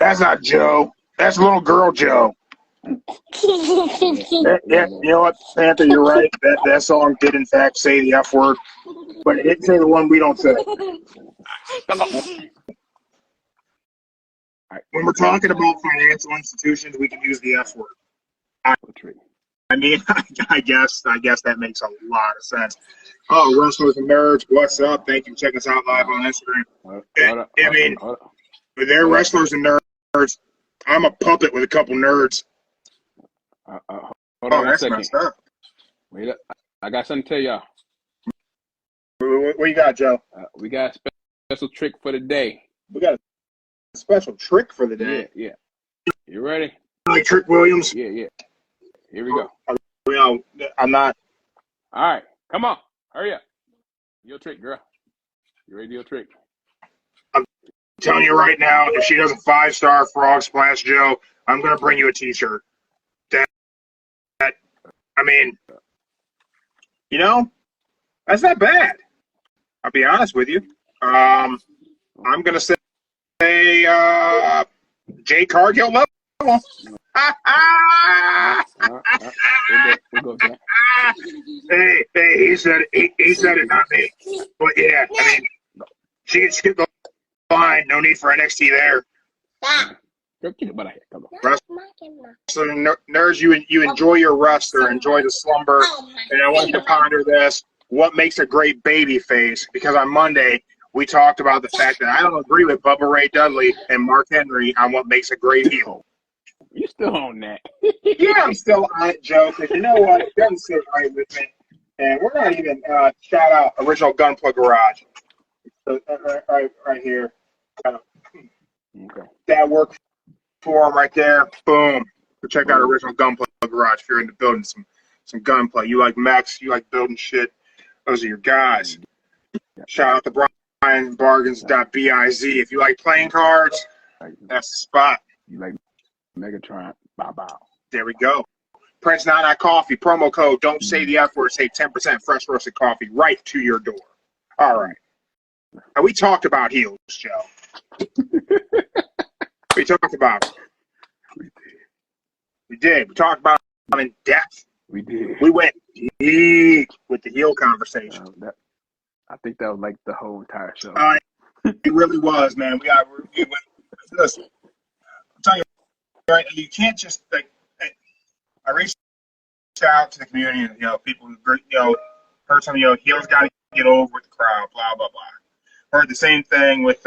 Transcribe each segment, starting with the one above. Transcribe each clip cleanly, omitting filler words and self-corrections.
That's not Joe. That's little girl Joe. Yeah, you know what, Panther, you're right. That song did, in fact, say the F word, but it didn't say the one we don't say. When we're talking about financial institutions, we can use the F word. I mean, I guess that makes a lot of sense. Oh, Wrestlers and Nerds, what's up? Thank you for checking us out live on Instagram. I mean, they're Wrestlers and Nerds. I'm a puppet with a couple nerds. Hold on one second. Messed up. Wait up. I got something to tell y'all. What you got, Joe? We got a special trick for the day. We got a special trick for the day? Yeah. You ready? Like Trick Williams? Yeah. Here we go. I'm not. All right. Come on. Hurry up. Your trick, girl. You ready to do your trick? I'm telling you right now, if she does a 5-star frog splash, Joe, I'm going to bring you a T-shirt. I mean, you know, that's not bad. I'll be honest with you. I'm going to say Jay Cargill level. Hey, he said it, not me. But yeah, I mean, she can skip the line. No need for NXT there. So nerds, you enjoy your rest or enjoy the slumber, and I want you to ponder this: what makes a great baby face? Because on Monday we talked about the fact that I don't agree with Bubba Ray Dudley and Mark Henry on what makes a great heel. You still on that? Yeah, I'm still on it, Joe. Because you know what? It doesn't sit right with me, and we're not even shout out Original Gunplug Garage. So, right here. Okay. That worked for him right there. Boom. Go check out Original Gunplug Garage if you're into building some gunplay. You like mechs, you like building shit. Those are your guys. Shout out to BrianBargains.biz. If you like playing cards, that's the spot. You like Megatron? Bow. There we go. Prince Nana Coffee, promo code, don't say the F word, say 10% fresh roasted coffee right to your door. All right. Now, we talked about heels, Joe. We talked about it. We did. We talked about them in depth. We did. We went deep with the heel conversation. I think that was like the whole entire show. It really was, man. We went. Listen, I'm telling you, right? You can't just like. I reached out to the community, and people who heard some, heels got to get over with the crowd, blah blah blah. Heard the same thing with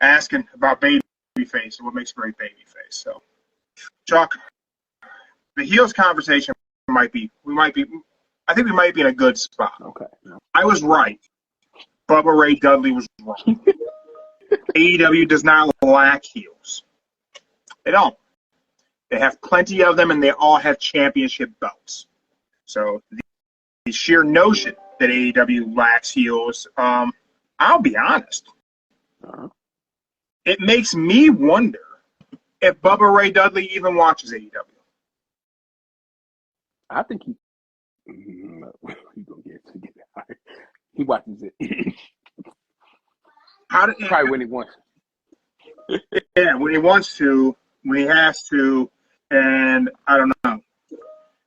asking about babyface and what makes a great babyface. So, Chuck, the heels conversation I think we might be in a good spot. Okay. I was right. Bubba Ray Dudley was wrong. AEW does not lack heels. They don't. They have plenty of them, and they all have championship belts. So the sheer notion that AEW lacks heels, I'll be honest. It makes me wonder if Bubba Ray Dudley even watches AEW. I think he's gonna get it. He watches it. Probably when he wants. Yeah, when he wants to, when he has to, and I don't know.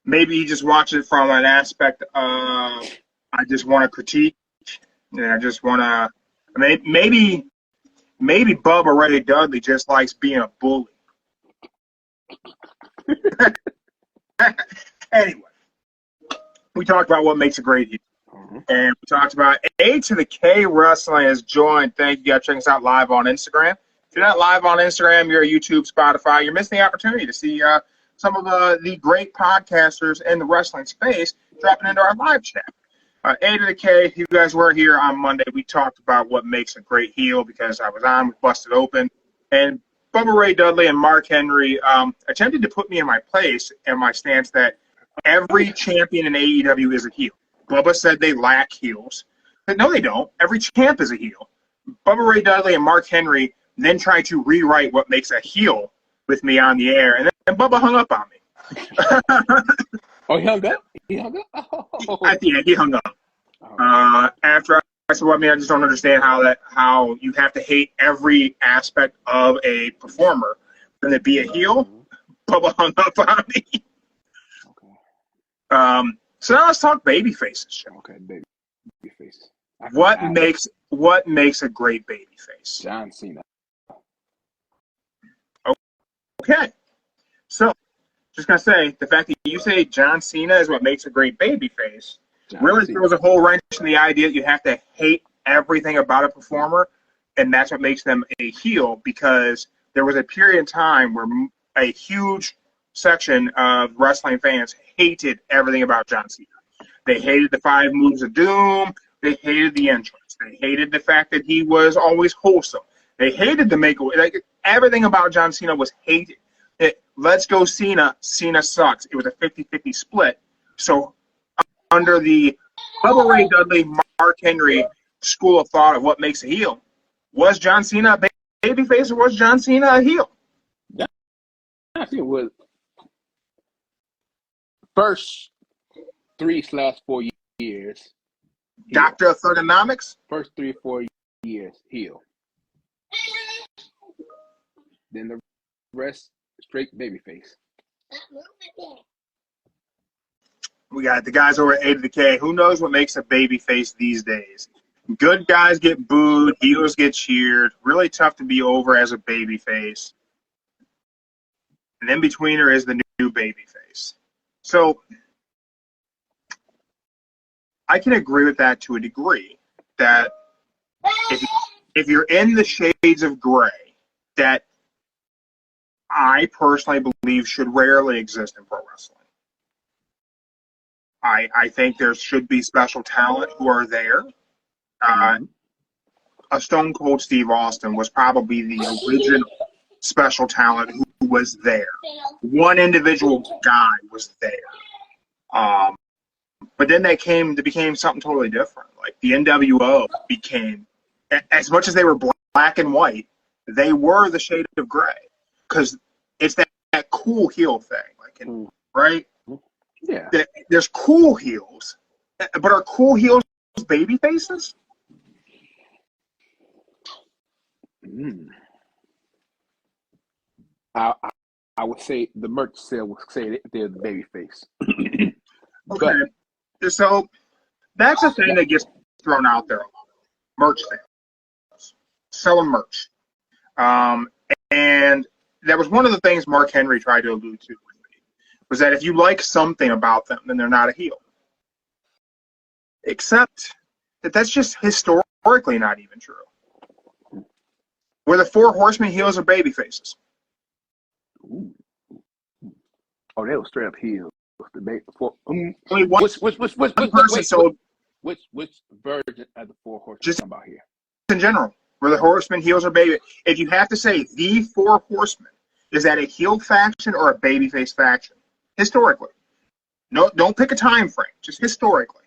Maybe he just watches it from an aspect of I just want to critique, and I just want to. Maybe Bubba Ray Dudley just likes being a bully. Anyway, we talked about what makes a great heel. And we talked about A to the K Wrestling has joined. Thank you guys for checking us out live on Instagram. If you're not live on Instagram, you're at YouTube, Spotify, you're missing the opportunity to see some of the great podcasters in the wrestling space dropping into our live chat. A to the K, you guys were here on Monday. We talked about what makes a great heel because I was on with Busted Open. And Bubba Ray Dudley and Mark Henry attempted to put me in my place and my stance that every champion in AEW is a heel. Bubba said they lack heels. But no, they don't. Every champ is a heel. Bubba Ray Dudley and Mark Henry then tried to rewrite what makes a heel with me on the air, and then Bubba hung up on me. Oh, he hung up? He hung up? Oh. At the end, he hung up. After So I mean, I just don't understand how you have to hate every aspect of a performer. Then to be a heel, Bubba hung up on me. Okay. So now let's talk baby faces. Okay, baby face. What makes a great baby face? John Cena. Okay. So just gonna say the fact that you say John Cena is what makes a great baby face really throws a whole wrench in the idea that you have to hate everything about a performer, and that's what makes them a heel, because there was a period in time where a huge section of wrestling fans hated everything about John Cena. They hated the 5 moves of doom. They hated the entrance. They hated the fact that he was always wholesome. They hated the makeover. Like, everything about John Cena was hated. Let's go Cena. Cena sucks. It was a 50-50 split. So under the Bubba Ray Dudley, Mark Henry school of thought of what makes a heel, was John Cena a babyface or was John Cena a heel? Yeah, I think it was first 3/4 years. Doctor of Thugonomics? First 3 or 4 years, heel. Then the rest, straight babyface. We got the guys over at A to the K. Who knows what makes a babyface these days? Good guys get booed, heels get cheered. Really tough to be over as a babyface. And in betweener is the new babyface. So I can agree with that to a degree. That if you're in the shades of gray, that I personally believe should rarely exist in pro wrestling. I think there should be special talent who are there. A Stone Cold Steve Austin was probably the original special talent who was there. One individual guy was there. But then they became something totally different. Like the NWO became, as much as they were black and white, they were the shade of gray. Because it's that cool heel thing. Right? Yeah. There's cool heels, but are cool heels baby faces? I would say the merch sale would say they're the baby face. Okay. So that's a thing that gets thrown out there. Merch sales. Selling merch. And that was one of the things Mark Henry tried to allude to, was that if you like something about them, then they're not a heel. Except that that's just historically not even true. Were the 4 Horsemen heels or baby faces? Ooh. Oh, they were straight up heels. Only one person sold. Which version of the 4 Horsemen just about here? In general, were the Horsemen heels or baby? If you have to say the 4 Horsemen, is that a heel faction or a babyface faction? Historically. No, don't pick a time frame. Just historically.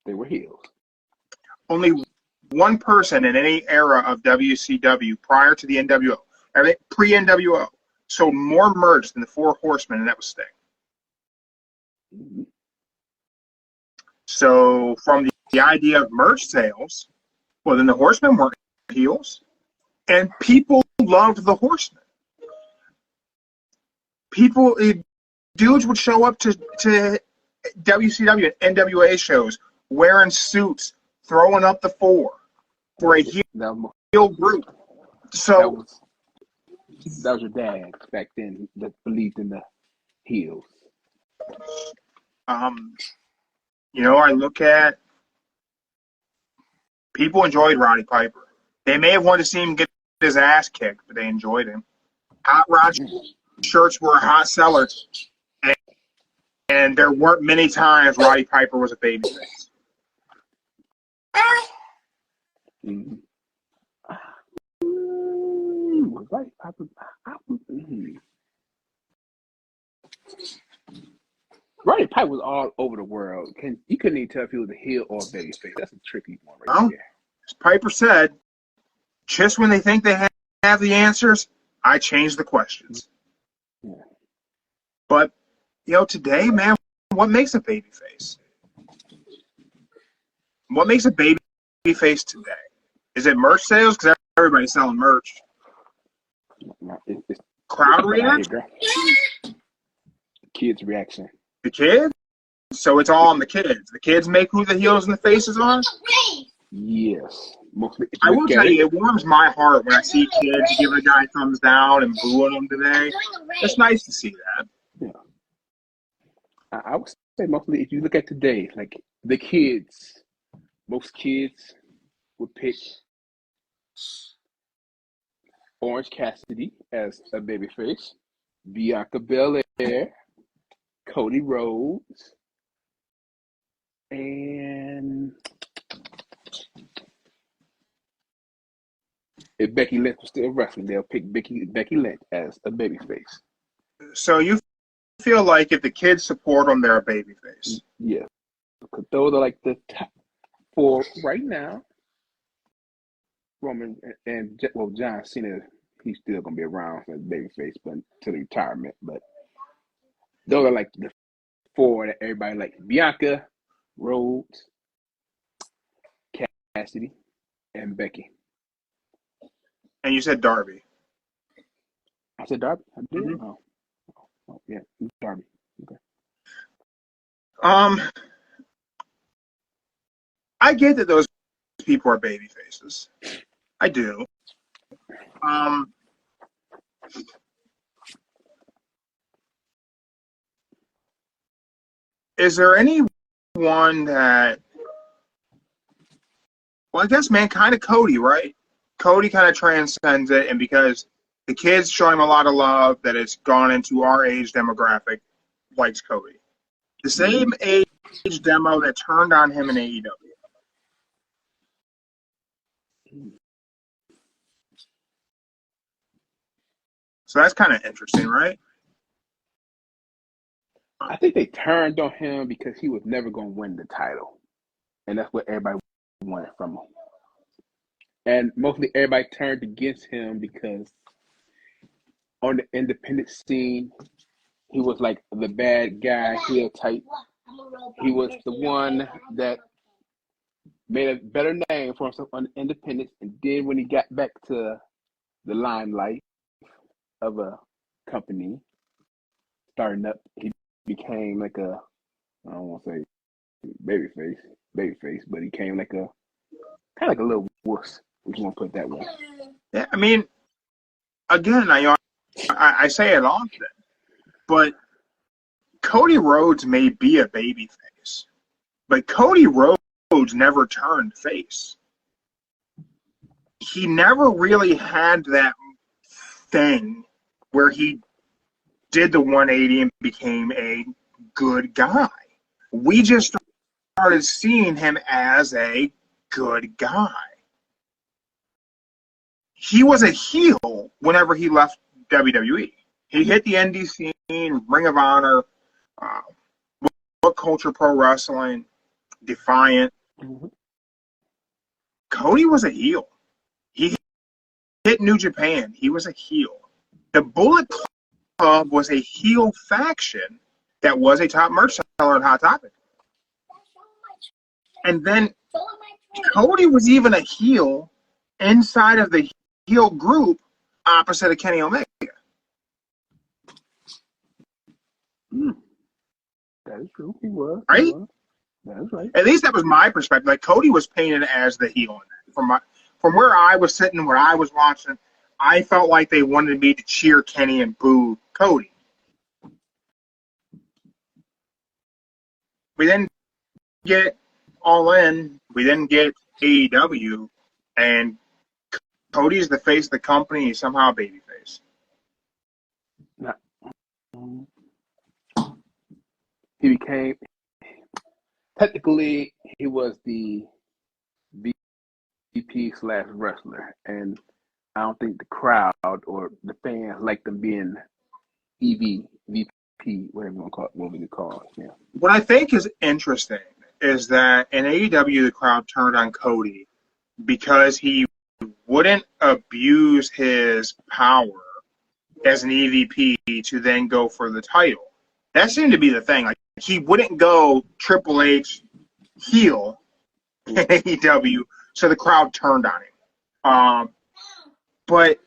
They were heels. Only one person in any era of WCW prior to the NWO, pre-NWO, sold more merch than the 4 Horsemen, and that was Sting. So from the idea of merch sales, well, then the Horsemen weren't heels, and people loved the Horsemen. Dudes would show up to WCW and NWA shows wearing suits, throwing up the 4 for a heel group. So that was your dad back then that believed in the heels. I look at people enjoyed Roddy Piper. They may have wanted to see him get his ass kicked, but they enjoyed him. Hot rod shirts were a hot seller, and there weren't many times Roddy Piper was a babyface. Roddy Piper was all over the world. You couldn't even tell if he was a heel or a babyface. That's a tricky one right there. As Piper said, just when they think they have the answers, I change the questions. Yeah. But, today, man, what makes a babyface? What makes a baby babyface today? Is it merch sales? Because everybody's selling merch. It's Crowd reaction? Kids' reaction. The kids? So it's all on the kids. The kids make who the heels and the faces are? Yes. Mostly. I will tell you, it warms my heart when I see kids giving a guy a thumbs down and booing him today. It's nice to see that. Yeah. I would say mostly if you look at today, like the kids, most kids would pick Orange Cassidy as a babyface, Bianca Belair, Cody Rhodes, and if Becky Lynch was still wrestling, they'll pick Becky Lynch as a babyface. So you feel like if the kids support them, they're a babyface? Yeah. Because those are like the top four right now. Roman and John Cena, he's still going to be around as babyface, but to the retirement. But those are like the four that everybody likes. Bianca, Rhodes, Cassidy, and Becky. And you said Darby. I said Darby? I did? Mm-hmm. Oh, yeah, Darby. Okay. I get that those people are baby faces. I do. Is there anyone that, well, I guess, man, kind of Cody, right? Cody kind of transcends it, and because the kids show him a lot of love that has gone into our age demographic, likes Cody. The same age demo that turned on him in AEW. So that's kind of interesting, right? I think they turned on him because he was never going to win the title. And that's what everybody wanted from him. And mostly everybody turned against him because on the independent scene, he was like the bad guy, heel type. He was the one that made a better name for himself on the independents. And then when he got back to the limelight of a company starting up, he became like a, I don't want to say babyface, but he came like a kind of like a little wuss, if you want to put it that way. Yeah, I mean, again, I say it often, but Cody Rhodes may be a babyface, but Cody Rhodes never turned face. He never really had that thing where he did the 180 and became a good guy. We just started seeing him as a good guy. He was a heel whenever he left WWE. He hit the indie scene, Ring of Honor, What Culture Pro Wrestling, Defiant. Mm-hmm. Cody was a heel. He hit New Japan. He was a heel. The Bullet Club was a heel faction that was a top merch seller on Hot Topic. And then Cody was even a heel inside of the heel group opposite of Kenny Omega. That is true. He was. Right? He was. That is right. At least that was my perspective. Like, Cody was painted as the heel in that. From where I was sitting, where I was watching, I felt like they wanted me to cheer Kenny and boo Cody. We didn't get All In. We didn't get AEW. And Cody's the face of the company. He's somehow a babyface. He became, technically, he was the VP/wrestler. And I don't think the crowd or the fans liked him being VP, whatever you want to call it, what we call it. Yeah. What I think is interesting is that in AEW, the crowd turned on Cody because he wouldn't abuse his power as an EVP to then go for the title. That seemed to be the thing. Like, he wouldn't go Triple H heel in AEW so the crowd turned on him. But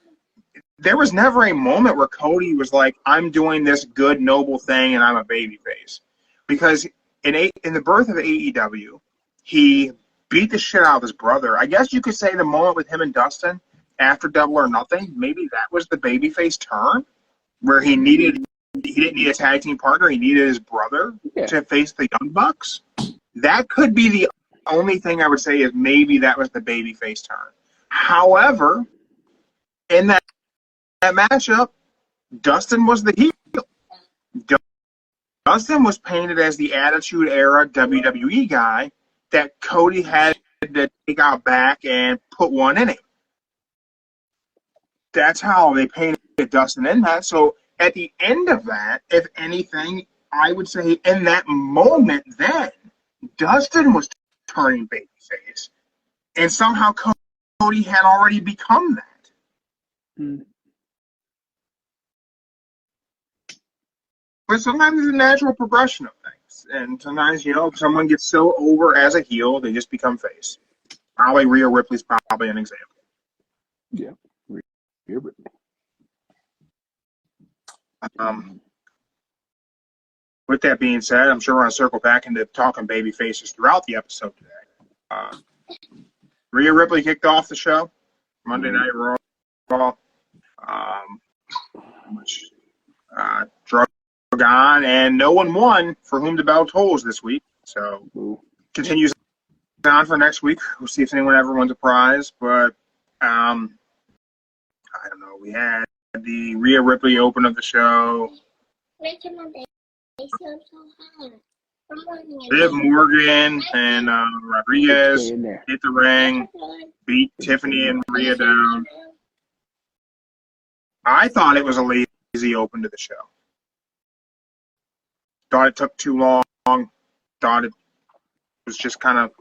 there was never a moment where Cody was like, I'm doing this good, noble thing, and I'm a babyface. Because in the birth of AEW, he beat the shit out of his brother. I guess you could say the moment with him and Dustin after Double or Nothing, maybe that was the babyface turn, where he didn't need a tag team partner. He needed his brother to face the Young Bucks. That could be the only thing I would say is maybe that was the babyface turn. However, in that matchup, Dustin was the heel. Dustin was painted as the Attitude Era WWE guy that Cody had to take out back and put one in him. That's how they painted Dustin in that. So at the end of that, if anything, I would say in that moment then, Dustin was turning babyface. And somehow Cody had already become that. Mm. But sometimes it's a natural progression of things. And sometimes, if someone gets so over as a heel, they just become face. Probably Rhea Ripley's probably an example. Yeah, Rhea Ripley. With that being said, I'm sure we're going to circle back into talking baby faces throughout the episode today. Rhea Ripley kicked off the show, Monday Night Raw, which drug on, and no one won for whom the bell tolls this week. So continues on for next week. We'll see if anyone wins a prize. But I don't know. We had the Rhea Ripley open of the show. Liv Morgan and Rodriguez hit the ring, beat Tiffany and Rhea down. I thought it was a lazy open to the show. Thought it took too long. Thought it was just kind of...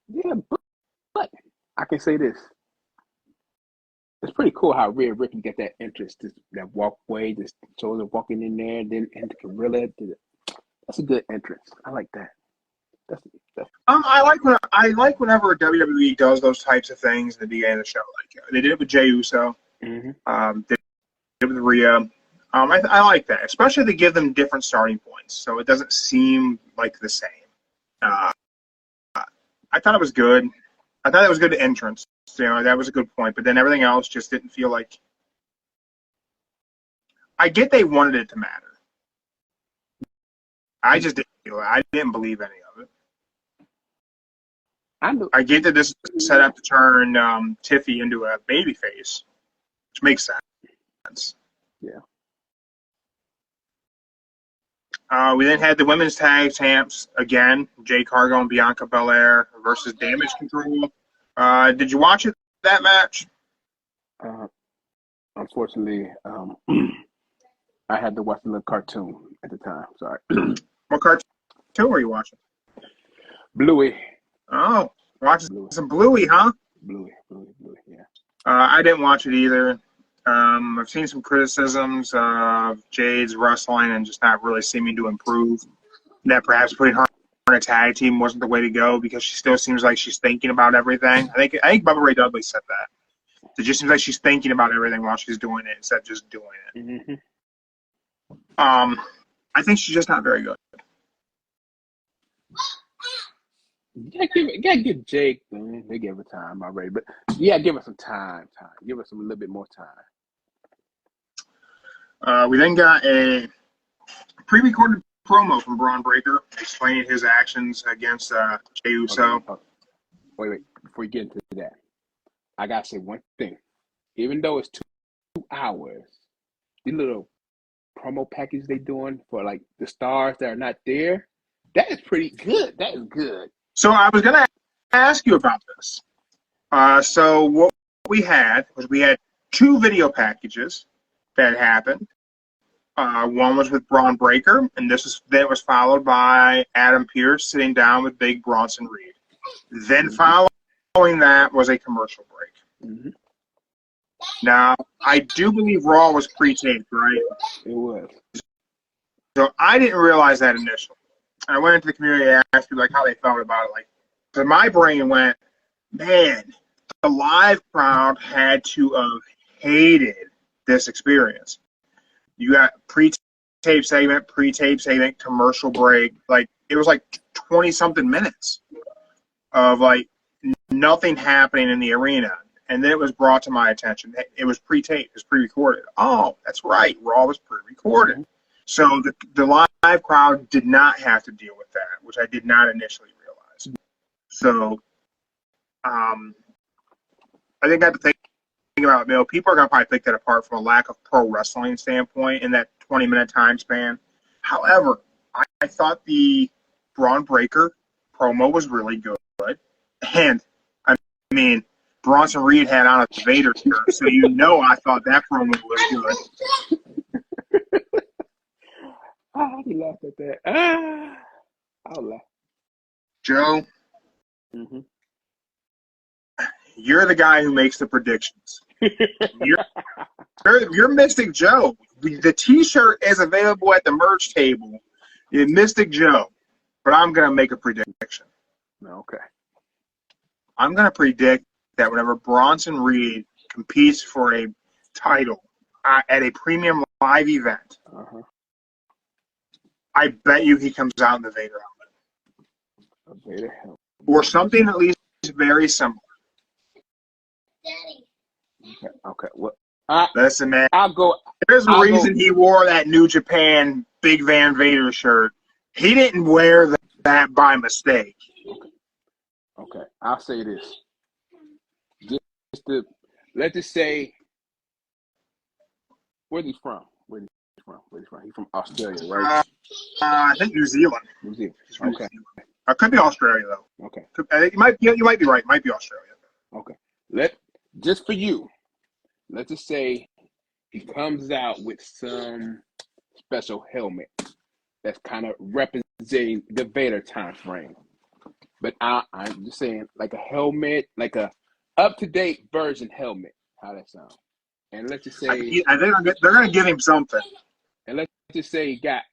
Yeah, but I can say this. It's pretty cool how Rhea Ripley get that interest, that walkway, just shows her walking in there, then into Gorilla. That's a good entrance. I like that. That's I like whenever WWE does those types of things at the beginning of the show. Like they did it with Jey Uso. Mm-hmm. They did it with Rhea. I like that, especially to give them different starting points, so it doesn't seem like the same. I thought it was good. I thought it was a good entrance. That was a good point. But then everything else just didn't feel like. I get they wanted it to matter. I just didn't feel it. I didn't believe any of it. I get that this is set up to turn Tiffy into a babyface, which makes sense. Yeah. We then had the women's tag champs again, Jade Cargill and Bianca Belair versus Damage Control. Did you watch that match? Unfortunately, I had to watch the cartoon at the time. Sorry. What cartoon were you watching? Bluey. Oh, watching some Bluey, huh? Bluey, yeah. I didn't watch it either. I've seen some criticisms of Jade's wrestling and just not really seeming to improve. That perhaps putting her in a tag team wasn't the way to go because she still seems like she's thinking about everything. I think Bubba Ray Dudley said that. It just seems like she's thinking about everything while she's doing it instead of just doing it. Mm-hmm. I think she's just not very good. You gotta give Jake. They gave her time already, but yeah, give her some time. Give her a little bit more time. We then got a pre-recorded promo from Braun Breaker explaining his actions against Jey Uso. Okay. Wait. Before you get into that, I gotta say one thing. Even though it's 2 hours, the little promo package they doing for like the stars that are not there, that is pretty good. That is good. So I was gonna ask you about this. So what we had was 2 video packages that happened. One was with Braun Breaker, and that was followed by Adam Pearce sitting down with Big Bronson Reed. Then following that was a commercial break. Mm-hmm. Now, I do believe Raw was pre-taped, right? It was. So I didn't realize that initially. I went into the community and asked people how they felt about it. So my brain went, man, the live crowd had to have hated this experience. You got pre-tape segment, commercial break. Like, it was like 20-something minutes of, like, nothing happening in the arena. And then it was brought to my attention. It was pre-taped. It was pre-recorded. Oh, that's right. Raw was pre-recorded. So the live crowd did not have to deal with that, which I did not initially realize. So I think I have to think about, people are going to probably pick that apart from a lack of pro wrestling standpoint in that 20-minute time span. However, I thought the Braun Breaker promo was really good. And, I mean, Bronson Reed had on a Vader shirt, so I thought that promo was good. I laughed at that. I'll laugh. Joe, you're the guy who makes the predictions. You're Mystic Joe. The T-shirt is available at the merch table. You're Mystic Joe. But I'm going to make a prediction. Okay. I'm going to predict that whenever Bronson Reed competes for a title at a premium live event, I bet you he comes out in the Vader helmet. A Vader helmet. Or something at least very similar. Okay. Well, listen, man. I'll go. There's a reason he wore that New Japan Big Van Vader shirt. He didn't wear that by mistake. Okay. I'll say this. Let's just say, where's he from? He's from Australia, right? I think New Zealand. New Zealand. Okay. New Zealand. Could be Australia though. Okay. I think you might be right. It might be Australia. Okay. Just for you, let's just say he comes out with some special helmet that's kind of representing the Vader time frame. But I'm just saying, like a helmet, like a up-to-date version helmet. How that sound? And let's just say I think they're going to give him something. And let's just say he got,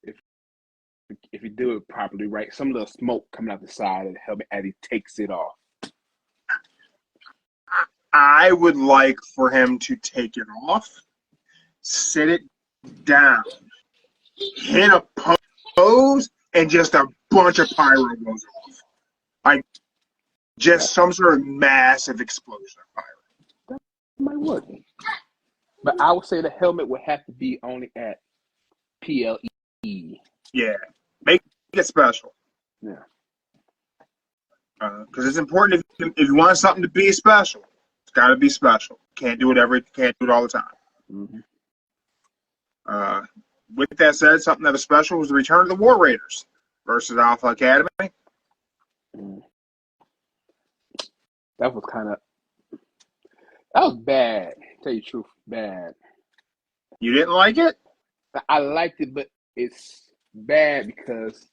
if you do it properly, right, some little smoke coming out the side of the helmet as he takes it off. I would like for him to take it off, sit it down, hit a pose, and just a bunch of pyro goes off. Like, just some sort of massive explosion of pyro. That might work. But I would say the helmet would have to be only at PLE. Yeah. Make it special. Yeah. Because it's important if you want something to be special, it's got to be special. Can't do it all the time. With that said, something that was special was the return of the War Raiders versus Alpha Academy. That was bad. To tell you the truth, bad. You didn't like it? I liked it, but it's bad because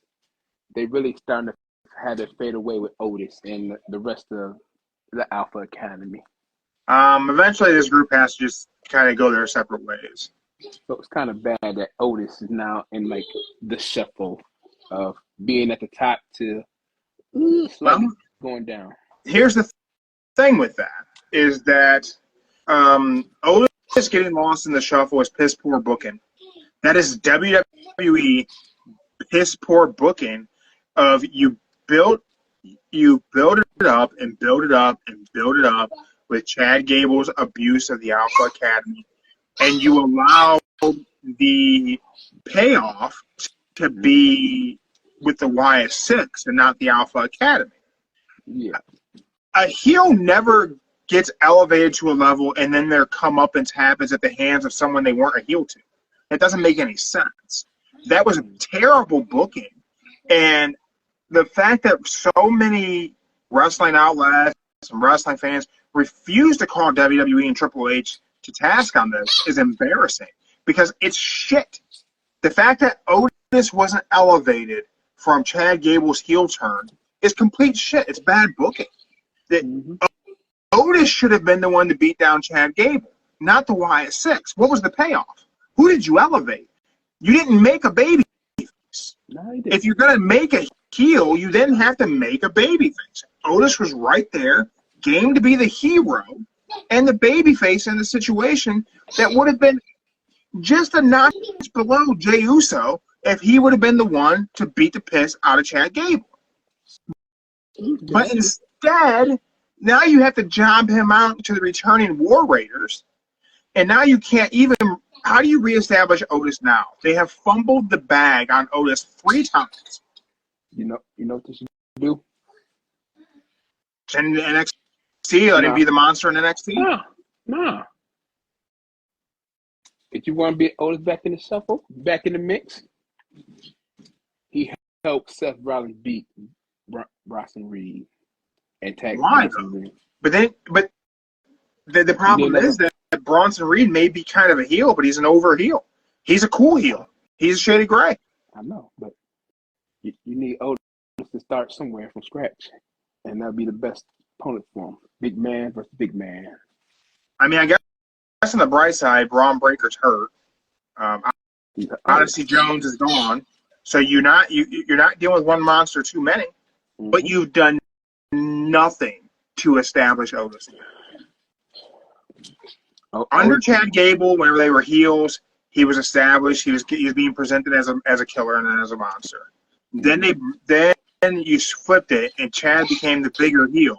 they really starting to have it fade away with Otis and the rest of the Alpha Academy. Eventually, this group has to just kind of go their separate ways. So it's kind of bad that Otis is now in like the shuffle of being at the top to slightly going down. Here's the thing with that is that Otis getting lost in the shuffle is piss poor booking. That is WWE piss poor booking of you build it up and build it up and build it up with Chad Gable's abuse of the Alpha Academy, and you allow the payoff to be with the YS6 and not the Alpha Academy. Yeah. A heel never gets elevated to a level and then their comeuppance happens at the hands of someone they weren't a heel to. That doesn't make any sense. That was a terrible booking. And the fact that so many wrestling outlets and wrestling fans refuse to call WWE and Triple H to task on this is embarrassing because it's shit. The fact that Otis wasn't elevated from Chad Gable's heel turn is complete shit. It's bad booking. Otis should have been the one to beat down Chad Gable, not the YS6. What was the payoff? Who did you elevate? You didn't make a baby face. No, he didn't. If you're going to make a heel, you then have to make a babyface. Otis was right there, game to be the hero and the babyface in the situation that would have been just a notch below Jey Uso if he would have been the one to beat the piss out of Chad Gable. But instead, now you have to job him out to the returning War Raiders, and now you can't even. How do you reestablish Otis now? They have fumbled the bag on Otis 3 times. You know what they should do? And NXT, let him be the monster in NXT. No. If you want to be Otis back in the shuffle, back in the mix, he helped Seth Rollins beat Bronson Reed and tag Bronson Reed. But the problem is that Bronson Reed may be kind of a heel, but he's an over heel. He's a cool heel. He's a shade of gray. I know, but you need Otis to start somewhere from scratch, and that'll be the best opponent for him. Big man versus big man. I mean, I guess on the bright side, Braun Breaker's hurt. Odyssey Jones is gone, so you're not dealing with one monster too many. Mm-hmm. But you've done nothing to establish Otis. Under Chad Gable, whenever they were heels, he was established. He was being presented as a killer and then as a monster. Then you flipped it, and Chad became the bigger heel,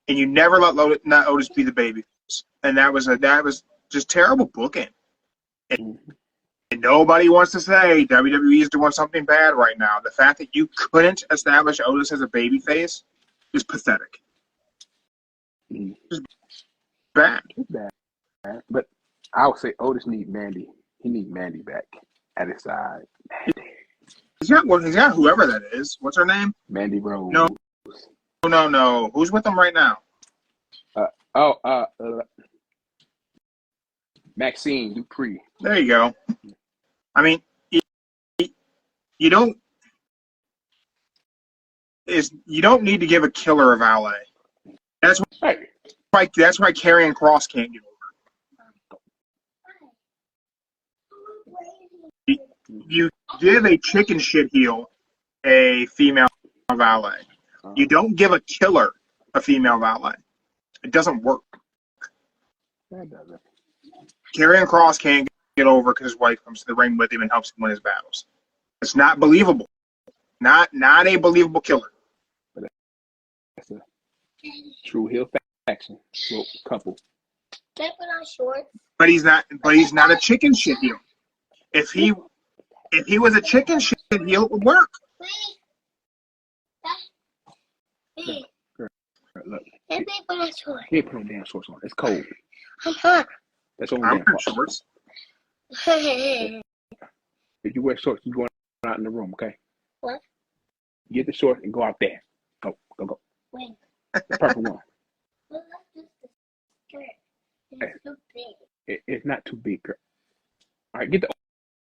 and you never let Otis be the baby. And that was just terrible booking. And nobody wants to say WWE is doing something bad right now. The fact that you couldn't establish Otis as a babyface is pathetic. Just bad. But I would say Otis needs Mandy. He needs Mandy back at his side. Mandy. He's got whoever that is. What's her name? Mandy Rose. No. Who's with him right now? Maxine Dupree. There you go. I mean, you don't need to give a killer a valet. That's why Karrion Kross can't get over. You give a chicken shit heel a female valet. You don't give a killer a female valet. It doesn't work. That doesn't. Karrion Kross can't get over because his wife comes to the ring with him and helps him win his battles. It's not believable. Not a believable killer. But that's a true heel faction couple. Can I put on shorts? But he's not a chicken shit heel. If he was a chicken shit heel, it would work. Wait. Look. Can I put on shorts? He ain't put on damn shorts on. It's cold. I'm hot. That's only I'm damn wearing shorts. If you wear shorts, you going out in the room, okay? What? Get the shorts and go out there. Go. Wait. The purple one. Well, that's just the skirt. It's too big. It's not too big, girl. All right, get the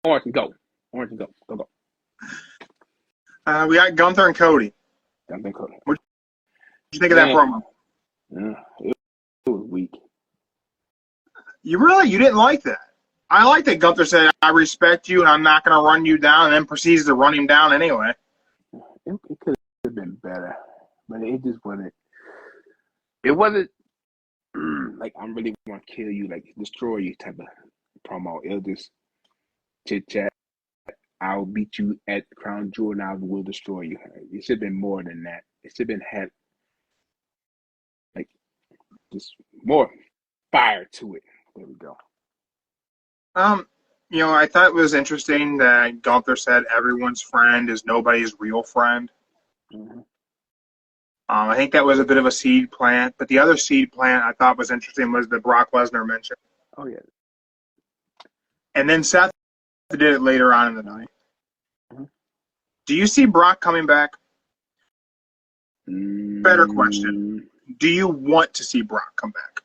orange and go. Go. We got Gunther and Cody. What did you think of that promo? It was weak. You didn't like that? I like that Gunther said, "I respect you, and I'm not going to run you down," and then proceeds to run him down anyway. It could have been better, but it just wasn't. It wasn't like I'm really going to kill you, like destroy you type of promo. It was just chit chat. I'll beat you at Crown Jewel, and I will destroy you. It should have been more than that. It should have been had like just more fire to it. There we go. I thought it was interesting that Gunther said everyone's friend is nobody's real friend. Mm-hmm. I think that was a bit of a seed plant, but the other seed plant I thought was interesting was the Brock Lesnar mention. Oh yeah. And then Seth did it later on in the night. Mm-hmm. Do you see Brock coming back? Better question. Do you want to see Brock come back?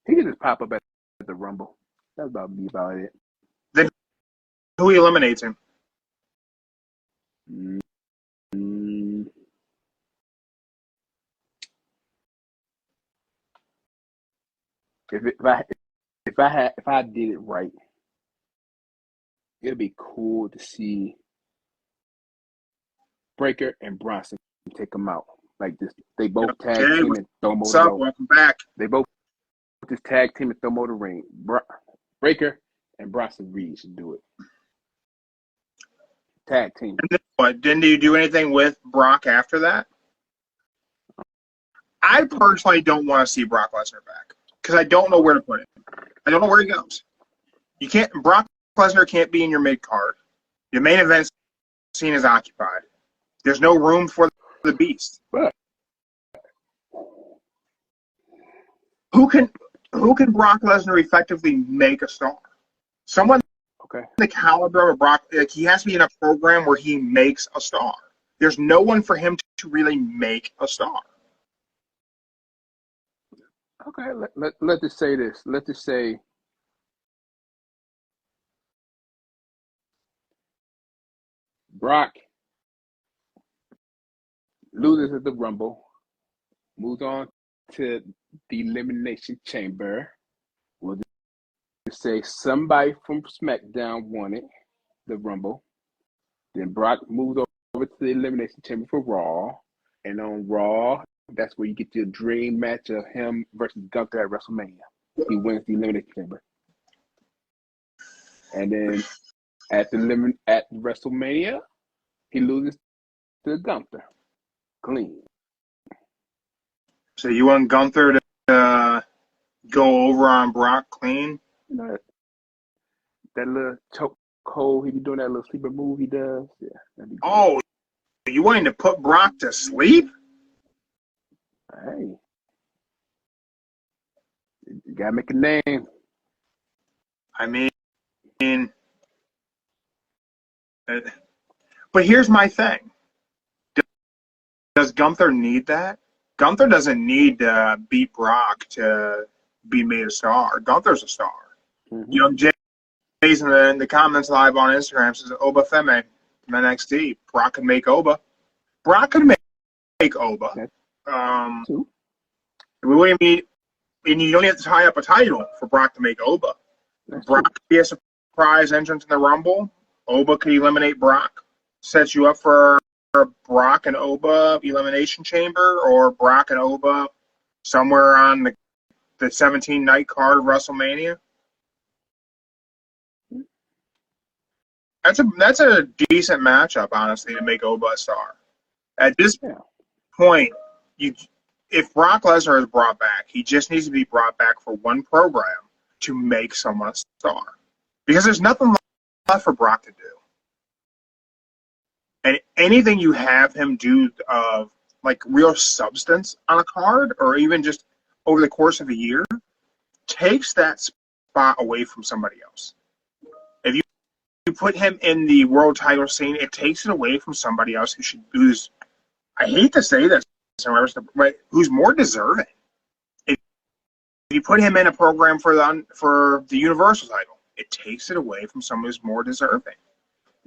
He could just pop up at the Rumble. That's about it. Then who eliminates him? If I did it right, it'd be cool to see Breaker and Bronson take them out like this. They both tag Jay, team and throw them what's over up? the Welcome back. They both just tag team and throw them over the ring. Breaker and Bronson Reed should do it. Tag team. And then what? Didn't you do anything with Brock after that? I personally don't want to see Brock Lesnar back because I don't know where to put him. I don't know where he goes. You can't. Brock Lesnar can't be in your mid card. Your main event scene is occupied. There's no room for the Beast. But Who can Brock Lesnar effectively make a star? Someone the caliber of Brock. Like, he has to be in a program where he makes a star. There's no one for him to really make a star. okay, let's just say this. Let's just say Brock loses at the Rumble, moves on to the Elimination Chamber. We'll just say somebody from SmackDown won it, the Rumble. Then Brock moves over to the Elimination Chamber for Raw. And on Raw, that's where you get your dream match of him versus Gunther at WrestleMania. He wins the Elimination Chamber. And then at WrestleMania, he loses to Gunther. Clean. So you want Gunther to go over on Brock clean? You know, that little choke hold, he be doing that little sleeper move he does. Yeah, that'd be good. Oh, you wanting to put Brock to sleep? Hey, you gotta make a name. I mean, but here's my thing. Does Gunther need that? Gunther doesn't need to beat Brock to be made a star. Gunther's a star. Mm-hmm. You know, Jay's in the comments live on Instagram says Oba Feme from NXT. Brock can make Oba. Brock can make Oba. We wouldn't need, and you don't have to tie up a title for Brock to make Oba. Brock could be a surprise entrance in the Rumble. Oba could eliminate Brock. Sets you up for Brock and Oba Elimination Chamber, or Brock and Oba somewhere on the 17-night card of WrestleMania. That's a decent matchup, honestly, to make Oba a star. At this point, if Brock Lesnar is brought back, he just needs to be brought back for one program to make someone a star. Because there's nothing left for Brock to do. And anything you have him do of like real substance on a card, or even just over the course of a year, takes that spot away from somebody else. If you put him in the world title scene, it takes it away from somebody else who's I hate to say this, but who's more deserving. If you put him in a program for the Universal title, it takes it away from someone who's more deserving.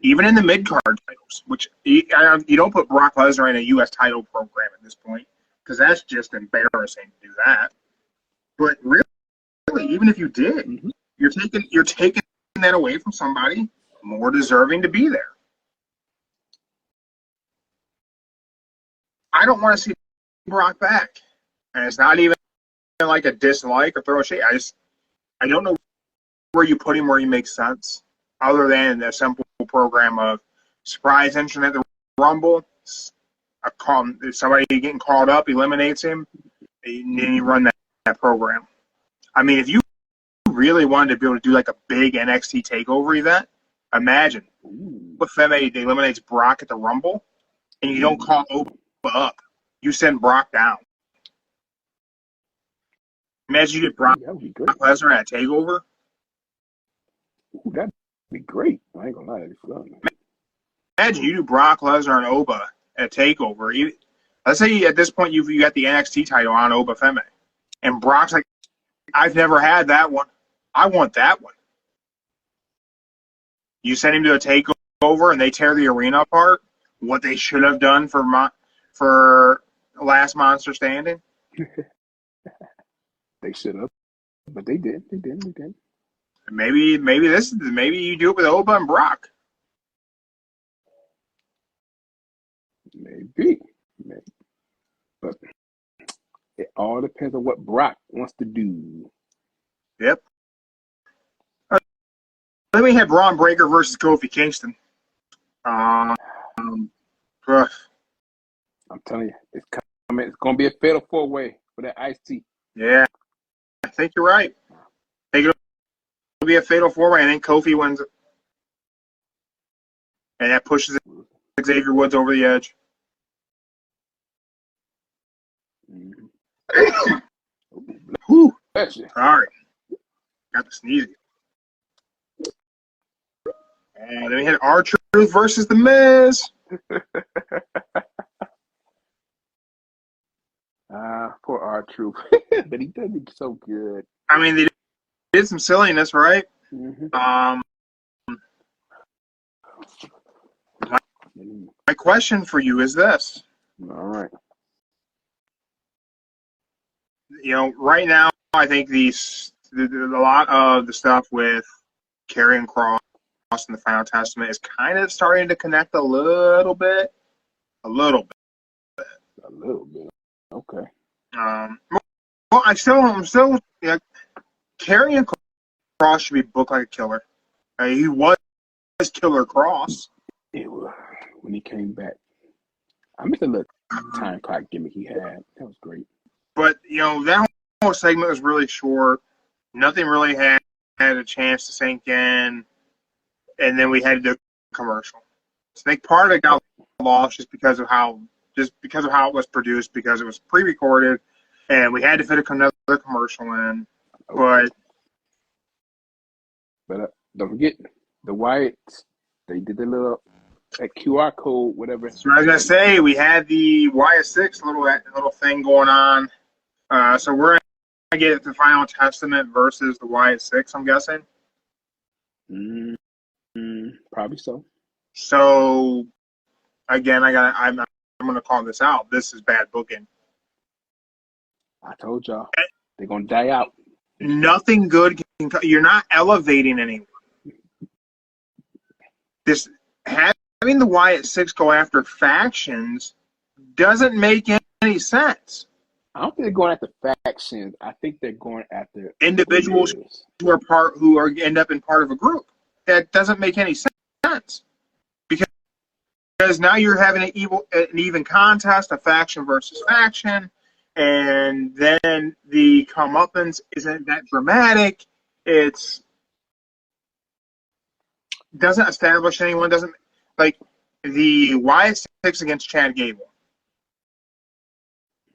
Even in the mid-card titles, which you don't put Brock Lesnar in a U.S. title program at this point, because that's just embarrassing to do that. But really, even if you did, you're taking that away from somebody more deserving to be there. I don't want to see Brock back, and it's not even like a dislike or throw a shade. I don't know where you put him where he makes sense, other than a simple program of surprise entrance at the Rumble, somebody getting called up, eliminates him, and then you run that program. I mean, if you really wanted to be able to do like a big NXT takeover event, imagine what Feme eliminates Brock at the Rumble, and you don't call Oba up. You send Brock down. Imagine you get Brock Lesnar at a takeover. Ooh, that'd be great. I ain't gonna lie, that'd be fun. Imagine you do Brock Lesnar and Oba at a takeover. Let's say at this point you got the NXT title on Oba Feme, and Brock's like, I've never had that one. I want that one. You send him to a takeover and they tear the arena apart. What they should have done for Last Monster Standing. They should have, but they did. They did. Maybe you do it with Oba and Brock. Maybe. But it all depends on what Brock wants to do. Yep. Then we had Braun Breaker versus Kofi Kingston. Rough. I'm telling you, it's coming. It's going to be a fatal 4-way for that IC. Yeah, I think you're right. I think it'll be a fatal 4-way, and then Kofi wins it. And that pushes Xavier Woods over the edge. Mm-hmm. Whew. Gotcha. Sorry. Got to sneeze. And then we had R-Truth versus The Miz. Poor R-Truth. But he does it so good. I mean, they did some silliness, right? Mm-hmm. My question for you is this. All right. You know, right now, I think a lot of the stuff with Karrion Kross and the Final Testament is kind of starting to connect a little bit. A little bit. Okay. Well, I'm still, Karrion Kross should be booked like a killer. He was Killer Kross. It was when he came back. I missed a little time clock gimmick he had. That was great. But, you know, that whole segment was really short. Nothing really had a chance to sink in. And then we had to do a commercial. So I think part of it got lost just because of how it was produced, because it was pre-recorded, and we had to fit another commercial in. But don't forget the Wyatts. They did the little QR code, whatever. So I was gonna say we had the YS6 little thing going on. So we're gonna get the Final Testament versus the YS6. I'm guessing. Probably so. So again, I'm gonna call this out. This is bad booking. I told y'all they're gonna die out. Nothing good can. You're not elevating anyone. This having the YS6 go after factions doesn't make any sense. I don't think they're going after factions. I think they're going after individuals who end up in part of a group. That doesn't make any sense because now you're having an even contest, a faction versus faction, and then the comeuppance isn't that dramatic. It's doesn't establish anyone. Doesn't like the YS6 against Chad Gable.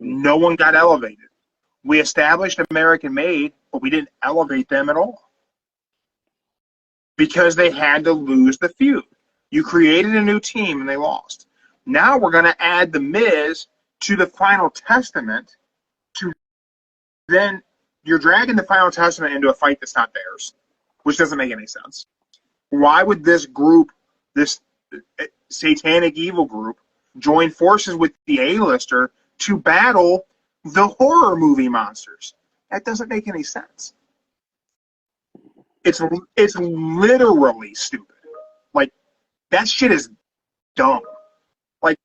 No one got elevated. We established American Made, but we didn't elevate them at all because they had to lose the feud. You created a new team and they lost. Now we're going to add The Miz to the Final Testament. Then you're dragging the Final Testament into a fight that's not theirs, which doesn't make any sense. Why would this group, this satanic evil group, join forces with the A-lister to battle the horror movie monsters? That doesn't make any sense. It's literally stupid. Like, that shit is dumb. Like,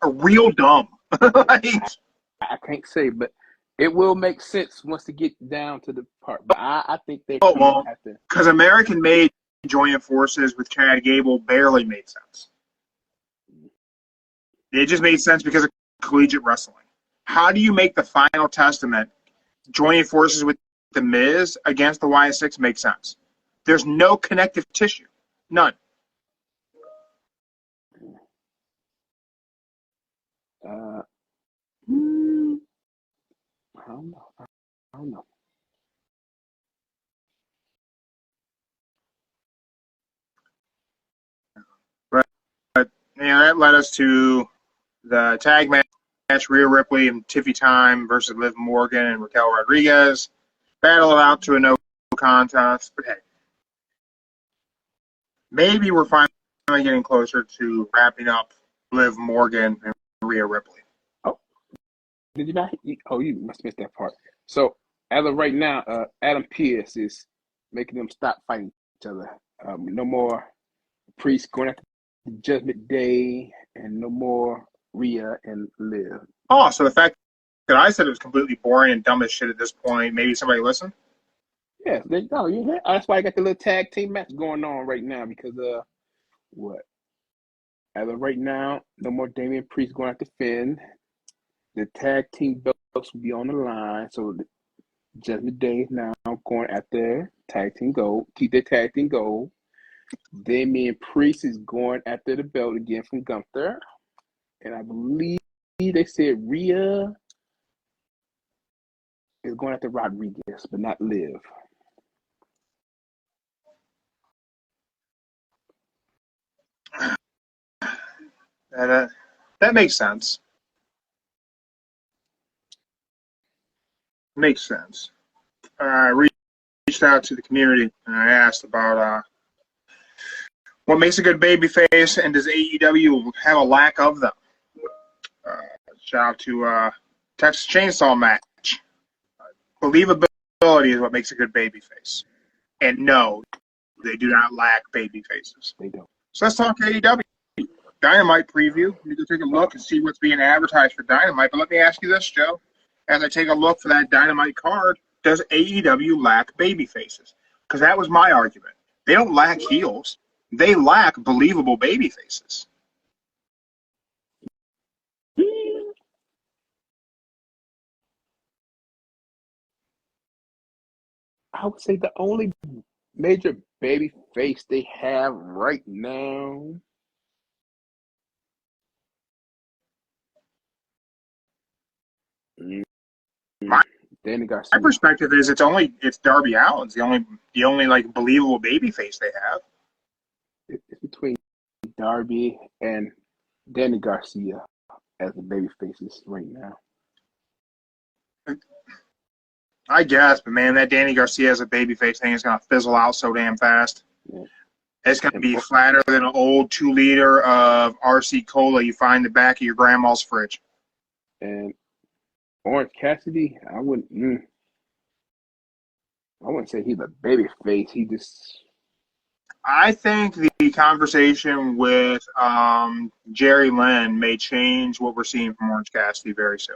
a real dumb. Like, I can't say, but it will make sense once they get down to the part. But I think they have to. Because American Made joining forces with Chad Gable barely made sense. It just made sense because of collegiate wrestling. How do you make the Final Testament joining forces with The Miz against the YS6 make sense? There's no connective tissue. None. I don't know. But that led us to the tag match, Rhea Ripley and Tiffy Time versus Liv Morgan and Raquel Rodriguez. Battle it out to a no contest. But hey, maybe we're finally getting closer to wrapping up Liv Morgan and Rhea Ripley. Oh, did you not? Oh, you must have missed that part. So, as of right now, Adam Pearce is making them stop fighting each other. No more Priest going after Judgment Day and no more Rhea and Liv. Oh, so the fact that I said it was completely boring and dumb as shit at this point, maybe somebody listened? Yeah, that's why I got the little tag team match going on right now because what? As of right now, no more Damian Priest going to Finn. The tag team belts will be on the line, so the Judgment Day is now going after tag team gold. Keep their tag team gold. Damian Priest is going after the belt again from Gunther. And I believe they said Rhea is going after Rodriguez, but not Liv. That makes sense. Makes sense. I reached out to the community and I asked about what makes a good babyface and does AEW have a lack of them? Shout out to Texas Chainsaw Match. Believability is what makes a good babyface. And no, they do not lack babyfaces. They don't. So let's talk AEW. Dynamite preview. You can take a look and see what's being advertised for Dynamite. But let me ask you this, Joe. As I take a look for that Dynamite card, does AEW lack babyfaces? Because that was my argument. They don't lack heels. They lack believable babyfaces. I would say the only major baby face they have right now. Danny Garcia. My perspective is it's Darby Allin's the only like believable babyface they have. It's between Darby and Danny Garcia as the baby faces right now. I guess, but man, that Danny Garcia as a babyface thing is gonna fizzle out so damn fast. Yeah. It's gonna be flatter than an old 2-liter of RC Cola you find in the back of your grandma's fridge. And Orange Cassidy, I wouldn't say he's a baby face. He just. I think the conversation with Jerry Lynn may change what we're seeing from Orange Cassidy very soon.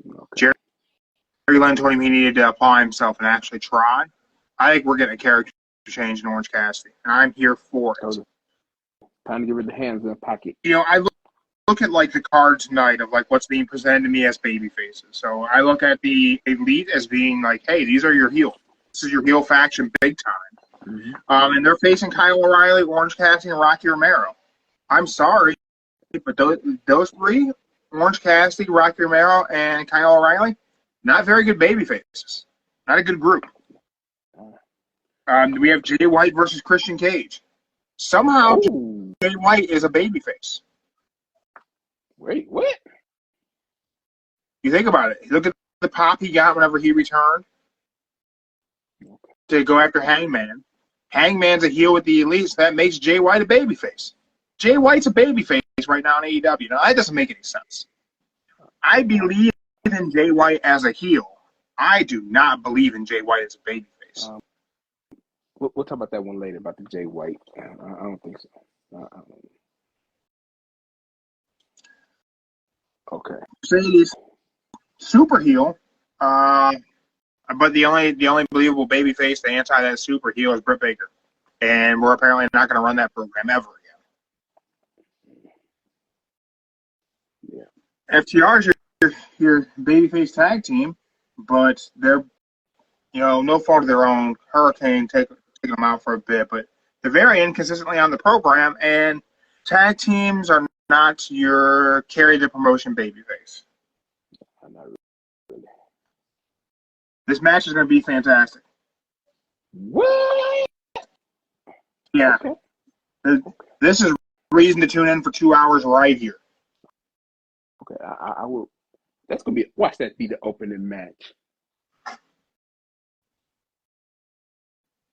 Okay. Jerry Lynn told him he needed to apply himself and actually try. I think we're getting a character change in Orange Cassidy, and I'm here for it. Time to get rid of the hands in the pocket. You know, I look at like the card tonight of like what's being presented to me as baby faces. So I look at the Elite as being like, hey, these are your heels. This is your heel faction big time. Mm-hmm. And they're facing Kyle O'Reilly, Orange Cassidy, and Rocky Romero. I'm sorry, but those three, Orange Cassidy, Rocky Romero, and Kyle O'Reilly, not very good baby faces. Not a good group. We have Jay White versus Christian Cage. Somehow, Jay White is a babyface. Wait, what? You think about it. Look at the pop he got whenever he returned to go after Hangman. Hangman's a heel with the Elite, so that makes Jay White a babyface. Jay White's a babyface right now in AEW. Now, that doesn't make any sense. I believe in Jay White as a heel. I do not believe in Jay White as a babyface. We'll talk about that one later, about the Jay White. I don't think so. Okay. Mercedes, super heel, but the only believable babyface, the anti that super heel, is Britt Baker, and we're apparently not going to run that program ever again. Yeah. FTR is your babyface tag team, but they're no fault of their own. Hurricane taking them out for a bit, but they're very inconsistently on the program, and tag teams are not your carry the promotion babyface. Not really. This match is going to be fantastic. What? Yeah. Okay. This is reason to tune in for 2 hours right here. Okay, I will. That's going to be, watch that be the opening match.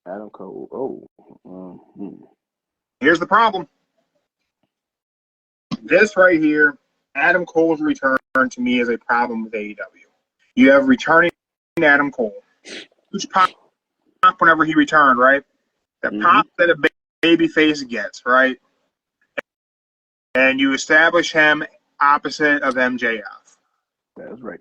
Adam Cole. Here's the problem. This right here, Adam Cole's return to me is a problem with AEW. You have returning Adam Cole. Huge pop whenever he returned, right? The pop that a baby face gets, right? and you establish him opposite of MJF. That's right.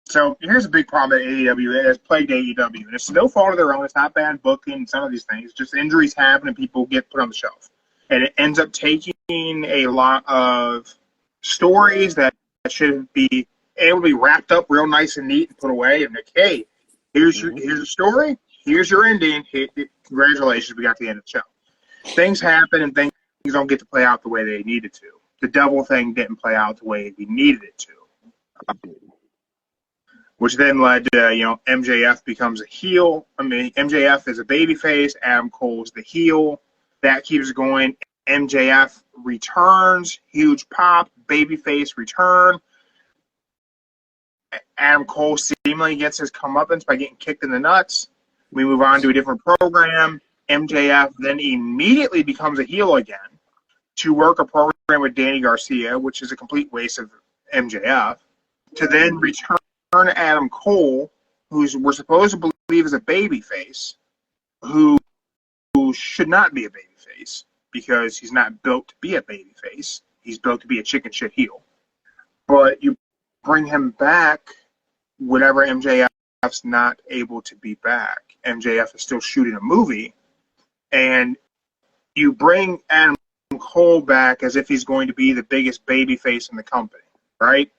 So here's a big problem that AEW has plagued AEW, and it's no fault of their own. It's not bad booking, some of these things. Just injuries happen and people get put on the shelf. And it ends up taking a lot of stories that should be able to be wrapped up real nice and neat and put away. And like, hey, here's your story, here's your ending. Congratulations, we got to the end of the show. Things happen and things don't get to play out the way they needed to. The double thing didn't play out the way we needed it to. Which then led to, MJF becomes a heel. I mean, MJF is a babyface. Adam Cole's the heel. That keeps going. MJF returns. Huge pop. Babyface return. Adam Cole seemingly gets his comeuppance by getting kicked in the nuts. We move on to a different program. MJF then immediately becomes a heel again to work a program with Danny Garcia, which is a complete waste of MJF, to then return Adam Cole, who we're supposed to believe is a babyface, who should not be a babyface because he's not built to be a babyface. He's built to be a chicken shit heel. But you bring him back whenever MJF's not able to be back. MJF is still shooting a movie, and you bring Adam Cole back as if he's going to be the biggest babyface in the company, right?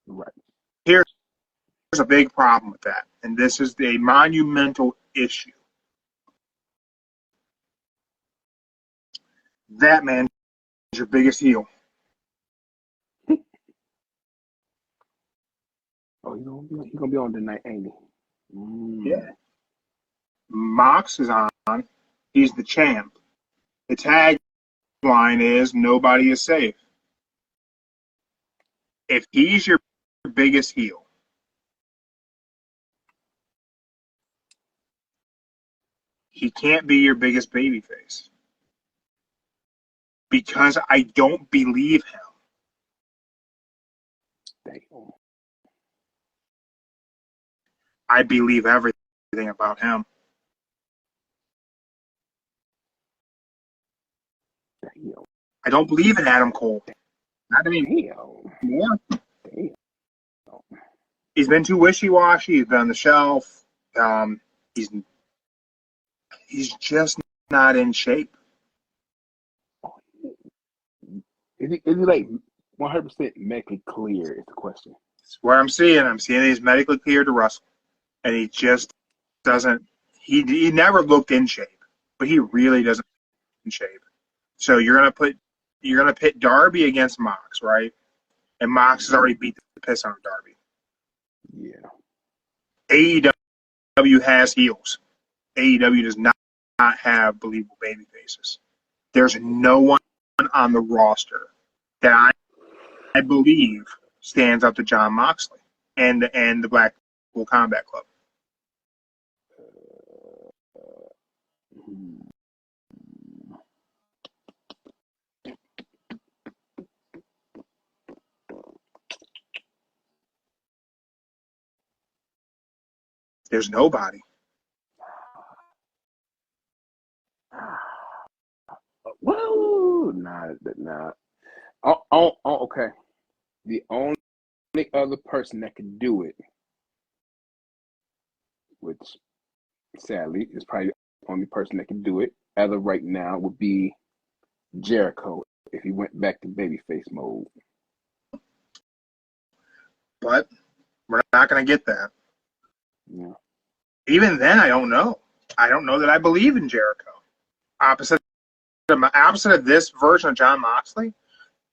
Right. Here's a big problem with that, and this is a monumental issue. That man is your biggest heel. Oh, he's gonna be on tonight, ain't he? Yeah. Mox is on. He's the champ. The tagline is "Nobody is safe." If he's your biggest heel, he can't be your biggest babyface because I don't believe him. Damn. I believe everything about him. Damn. I don't believe in Adam Cole. Not anymore. Damn. He's been too wishy-washy. He's been on the shelf. He's just not in shape. Is he like 100% medically clear? Is the question. That's what I'm seeing. I'm seeing he's medically cleared to wrestle, and he just doesn't. He never looked in shape, but he really doesn't look in shape. So you're gonna pit Darby against Mox, right? And Mox has already beat the piss out of Darby. Yeah. AEW has heels. AEW does not have believable baby faces. There's no one on the roster that I believe stands up to Jon Moxley and the Blackpool Combat Club. There's nobody. Whoa, nah. Oh, okay. The only other person that can do it, which sadly is probably the only person that can do it as of right now, would be Jericho if he went back to babyface mode. But we're not going to get that. Yeah. Even then, I don't know. I don't know that I believe in Jericho. Opposite of this version of Jon Moxley,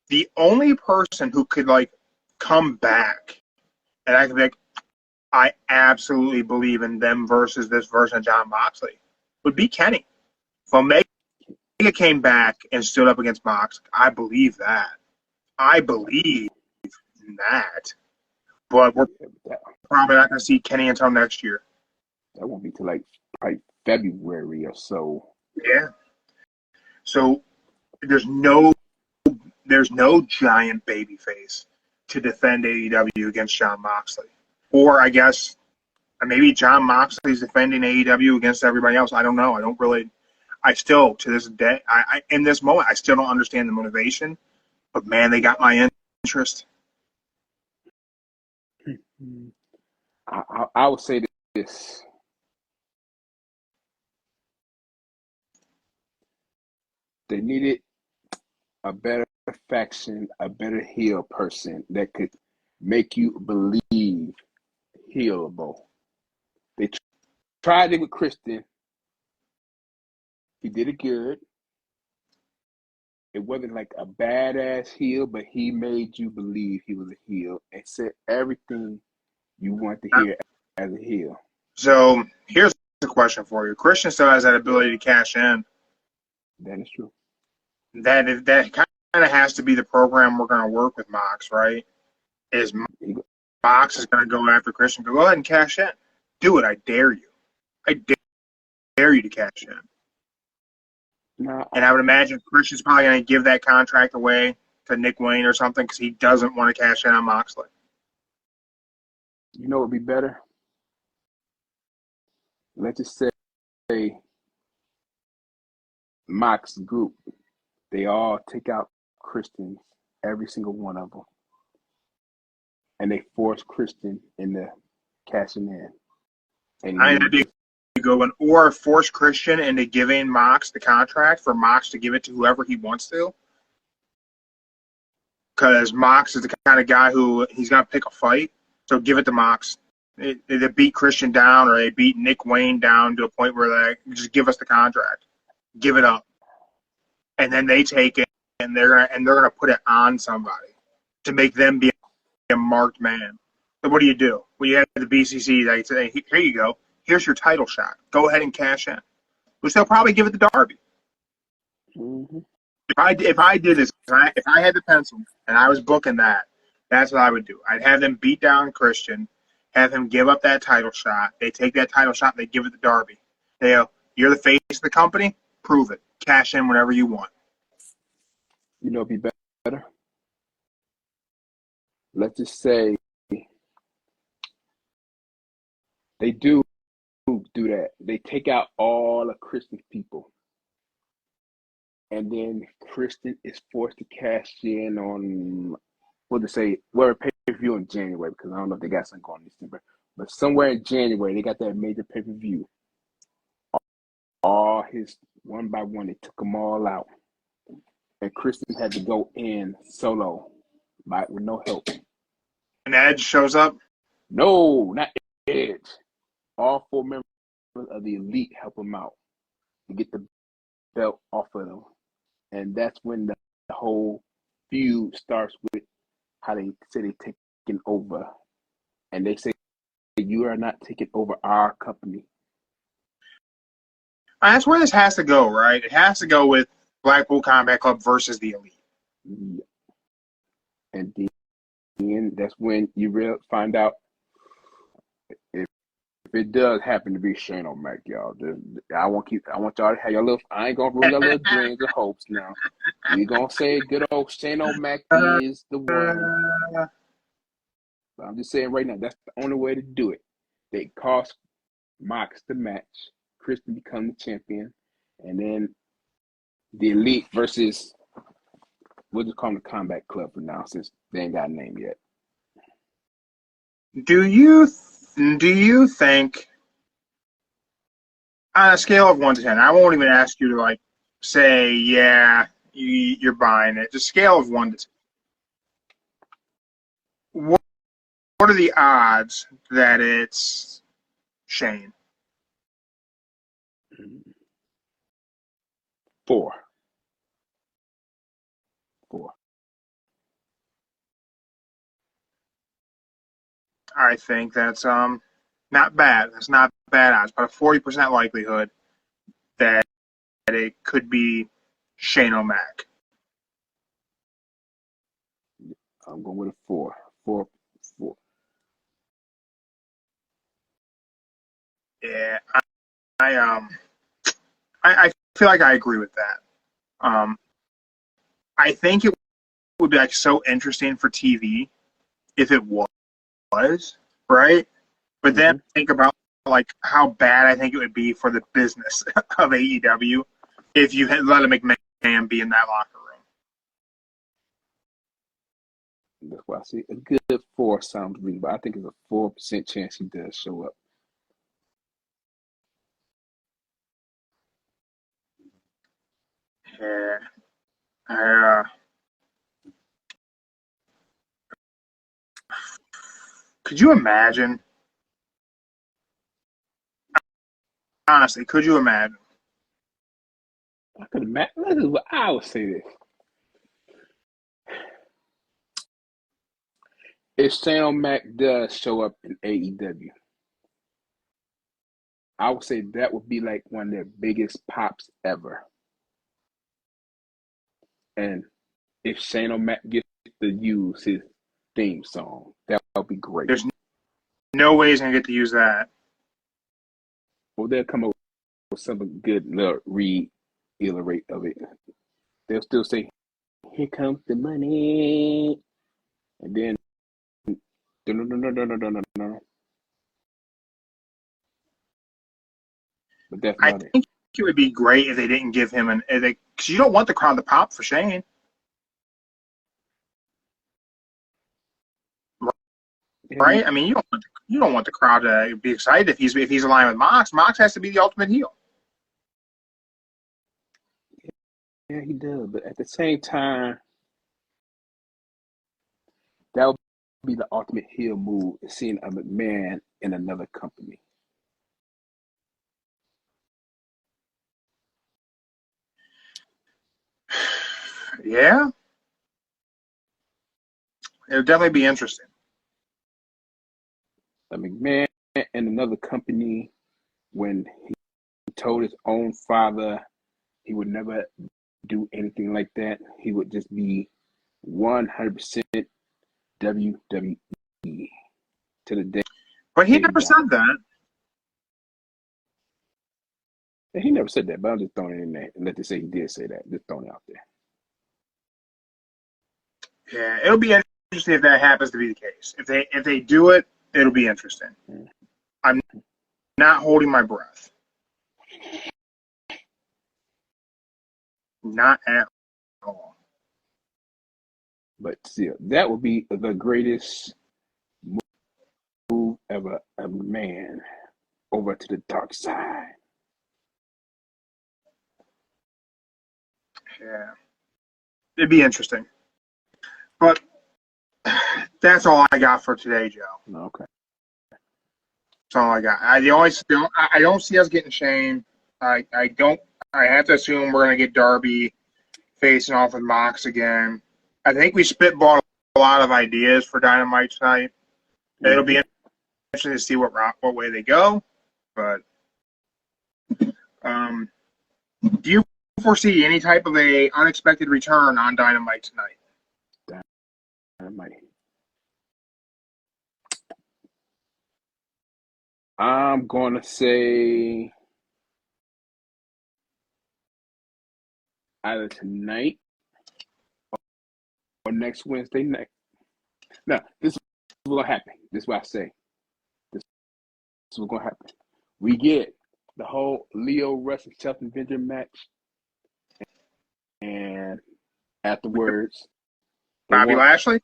the only person who could come back and I could be like, I absolutely believe in them versus this version of Jon Moxley would be Kenny. If Omega came back and stood up against Mox, I believe that. I believe in that. But we're probably not going to see Kenny until next year. That won't be till probably February or so. Yeah. So there's no giant baby face to defend AEW against Jon Moxley. Or I guess maybe Jon Moxley's defending AEW against everybody else. I don't know. I still, to this day, in this moment, I still don't understand the motivation But man, they got my interest. I would say this. They needed a better faction, a better heel person that could make you believe healable. They tried it with Christian. He did it good. It wasn't like a badass heel, but he made you believe he was a heel and said everything you want to hear as a heel. So here's a question for you. Christian still has that ability to cash in. That is true. That kind of has to be the program we're going to work with Mox, right? Is Mox is going to go after Christian. Go ahead and cash in. Do it. I dare you. I dare you to cash in. No, And I would imagine Christian's probably going to give that contract away to Nick Wayne or something because he doesn't want to cash in on Moxley. You know what would be better? Let's just say Mox group, they all take out Christians, every single one of them. And they force Christian into cashing in. And that'd be a good one. Or force Christian into giving Mox the contract for Mox to give it to whoever he wants to. Because Mox is the kind of guy who he's going to pick a fight. So give it to Mox. They beat Christian down or they beat Nick Wayne down to a point where they just give us the contract. Give it up. And then they take it and they're gonna put it on somebody to make them be a marked man. So what do? When you have the BCC, they say, here you go. Here's your title shot. Go ahead and cash in. Which they'll probably give it to Darby. Mm-hmm. If I did this, if I had the pencil and I was booking that, that's what I would do. I'd have them beat down Christian, have him give up that title shot. They take that title shot and they give it to Darby. They go, you're the face of the company? Prove it. Cash in whenever you want. You know, it'd be better. Let's just say they do that. They take out all the Christian people. And then Christian is forced to cash in on, we're pay-per-view in January, because I don't know if they got something going in December. But somewhere in January, they got that major pay-per-view. All his, one by one, they took them all out. And Christian had to go in solo with no help. And Edge shows up? No, not Edge. All 4 members of the Elite help him out to get the belt off of them. And that's when the whole feud starts with how they say they're taking over. And they say, you are not taking over our company. That's where this has to go, right? It has to go with Blackpool Combat Club versus the Elite. Yeah. And then that's when you find out if it does happen to be Shane O'Mac, y'all. I want y'all to have your little. I ain't gonna ruin your little dreams or hopes now. We gonna say good old Shane O'Mac is the one. But I'm just saying right now, that's the only way to do it. They cost Mox the match. Christian become the champion, and then the Elite versus, we'll just call them the Combat Club for now, since they ain't got a name yet. Do you think, on a scale of 1 to 10, I won't even ask you to say, yeah, you're buying it. Just scale of 1 to 10. What are the odds that it's Shane? 4. I think that's not bad. That's not bad odds, but a 40% likelihood that it could be Shane O'Mac. I'm going with a 4. 4. Yeah, I feel like I agree with that. I think it would be so interesting for TV if it was, right? But then think about how bad I think it would be for the business of AEW if you had let a McMahon be in that locker room. That's why I see a good 4 sounds reasonable. I think it's a 4% chance he does show up. Yeah. Could you imagine? Honestly, could you imagine? I could imagine. This is what I would say this. If Shane O'Mac does show up in AEW, I would say that would be like one of their biggest pops ever. And if Shane O'Mac gets to use his theme song, that would be great. There's no way he's going to get to use that. Well, they'll come up with something good, little reiterate of it. They'll still say, "Here comes the money," and then no. But that's I not it. think it would be great if they didn't give him because you don't want the crowd to pop for Shane. Right? Yeah, I mean, you don't want the crowd to be excited if he's aligned with Mox. Mox has to be the ultimate heel. yeah, he does. But at the same time, that would be the ultimate heel move, seeing a McMahon in another company. Yeah. It would definitely be interesting. A McMahon in another company, when he told his own father he would never do anything like that, he would just be 100% WWE to the day. But he never said that. He never said that, but I'm just throwing it in there and let they say he did say that. Just throwing it out there. Yeah, it'll be interesting if that happens to be the case. If they do it, it'll be interesting. I'm not holding my breath. Not at all. But still, that would be the greatest move ever. A man over to the dark side. Yeah. It'd be interesting. But that's all I got for today, Joe. Okay. That's all I got. I don't see us getting Shane. I have to assume we're gonna get Darby facing off with Mox again. I think we spitballed a lot of ideas for Dynamite tonight. It'll be interesting to see what way they go. But do you foresee any type of a unexpected return on Dynamite tonight? Dynamite. I'm going to say either tonight or next Wednesday night. Now, this is what's going to happen. This is what I say. This is what's going to happen. We get the whole Leo Rush and Shelton Benjamin match. And afterwards, Bobby Lashley?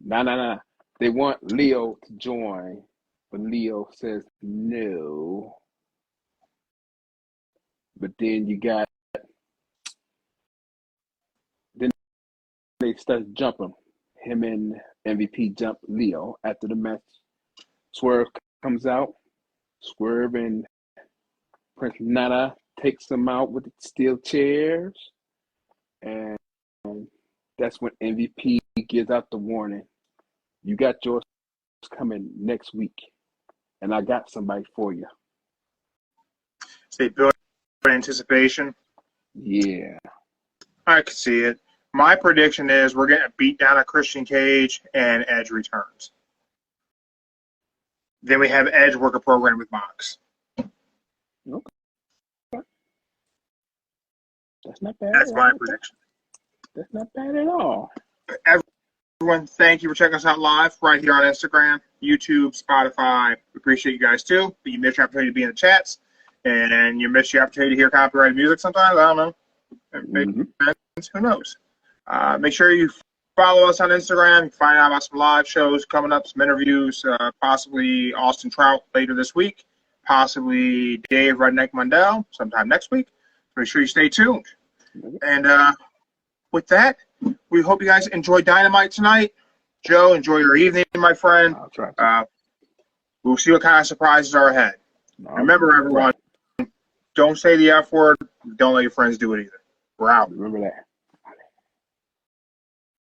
No. They want Leo to join, but Leo says no. But then then they start jumping. Him and MVP jump Leo after the match. Swerve comes out. Swerve and Prince Nana takes him out with the steel chairs. And that's when MVP gives out the warning. You got yours coming next week, and I got somebody for you. Say build anticipation. Yeah. I can see it. My prediction is we're getting a beat down of Christian Cage and Edge returns. Then we have Edge work a program with Mox. Okay. That's not bad. That's my prediction. That's not bad at all. Everyone, thank you for checking us out live right here on Instagram, YouTube, Spotify. We appreciate you guys too. But you missed your opportunity to be in the chats, and you missed your opportunity to hear copyrighted music sometimes. I don't know. Maybe, who knows? Make sure you Follow us on Instagram. Find out about some live shows coming up, some interviews, possibly Austin Trout later this week, possibly Dave Redneck Mundell sometime next week. Make sure you stay tuned. And with that, we hope you guys enjoy Dynamite tonight. Joe, enjoy your evening, my friend. I'll try to. We'll see what kind of surprises are ahead. Remember, everyone, don't say the F word. Don't let your friends do it either. We're out. Remember that.